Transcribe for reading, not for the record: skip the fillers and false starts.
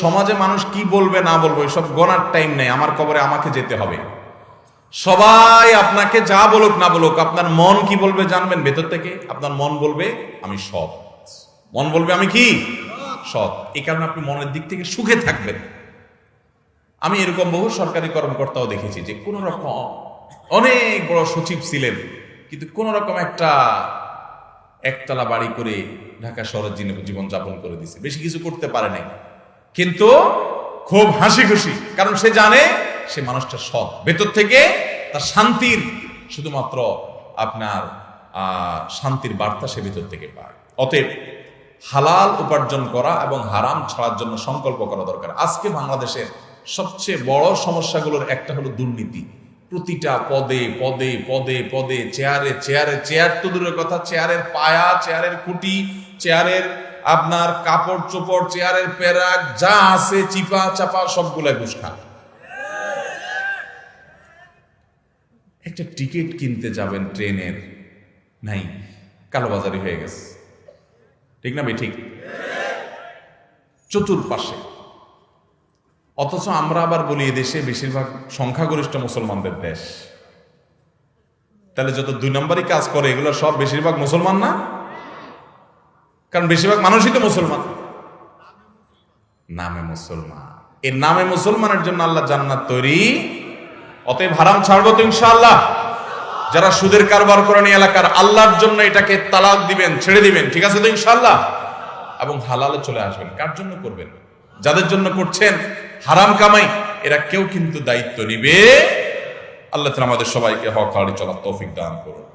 সমাজে মানুষ কি বলবে না বলবে সব গণার টাইম নেই। আমার কবরে আমাকে যেতে হবে। সবাই আপনাকে যা বলুক না বলুক, আপনার মন কি বলবে জানবেন? ভেতর থেকে আপনার মন বলবে আমি সৎ। মন বলবে আমি কি সৎ। এই কারণে আপনি মনের দিক থেকে সুখে থাকবেন। আমি এরকম বহু সরকারি কর্মকর্তাও দেখেছি যে কোন রকম অনেক বড় সচিব ছিলেন, কিন্তু কোন রকম একতলা বাড়ি করে ঢাকা শহরের জীবন যাপন করে দিছে, বেশি কিছু করতে পারে নাই, কিন্তু খুব হাসি খুশি। কারণ সে জানে সে মানুষটা সৎ, ভেতর থেকে তার শান্তির শুধুমাত্র আপনার শান্তির বার্তা সে ভেতর থেকে পায়। অতএব হালাল উপার্জন করা এবং হারাম ছাড়ার জন্য সংকল্প করা দরকার। আজকে বাংলাদেশের সবচেয়ে বড় সমস্যাগুলোর একটা হলো দুর্নীতি। প্রতিটা পদে পদে পদে পদে চেয়ারে চেয়ারে, চেয়ার তো দূরের কথা, চেয়ারের পায়া, চেয়ারের খুঁটি, চেয়ারের আপনার কাপড় চোপড়, চেয়ারের পেরাক যা আছে চিপা চাপা সবগুলা ঘুষ খান। একটা টিকিট কিনতে যাবেন ট্রেনের, নাই, কালোবাজারি হয়ে গেছে। ঠিক না ভাই? ঠিক। চতুর্পাশে। অথচ আমরা আবার বলি এদেশে বেশিরভাগ সংখ্যাগরিষ্ঠ মুসলমানদের দেশ। তাহলে যত 2 নম্বরই কাজ করে এগুলো সব বেশিরভাগ মুসলমান না? কারণ বেশিরভাগ মানুষই তো মুসলমান, নামে মুসলমান। এর নামে মুসলমানের জন্য আল্লাহ জান্নাত তৈরি। অতএব হারাম ছাড়বো তো ইনশাআল্লাহ। যারা সুদের কারবার করেন এলাকার, আল্লাহর জন্য এটাকে তালাক দিবেন, ছেড়ে দিবেন, ঠিক আছে তো ইনশাআল্লাহ? এবং হালালে চলে আসবেন। কার জন্য করবেন? যাদের জন্য করছেন হারাম কামাই, এরা কেউ কিন্তু দায়িত্ব নিবে। আল্লাহ তাআলা আমাদের সবাইকে হক হালালে চলার তৌফিক দান করুন।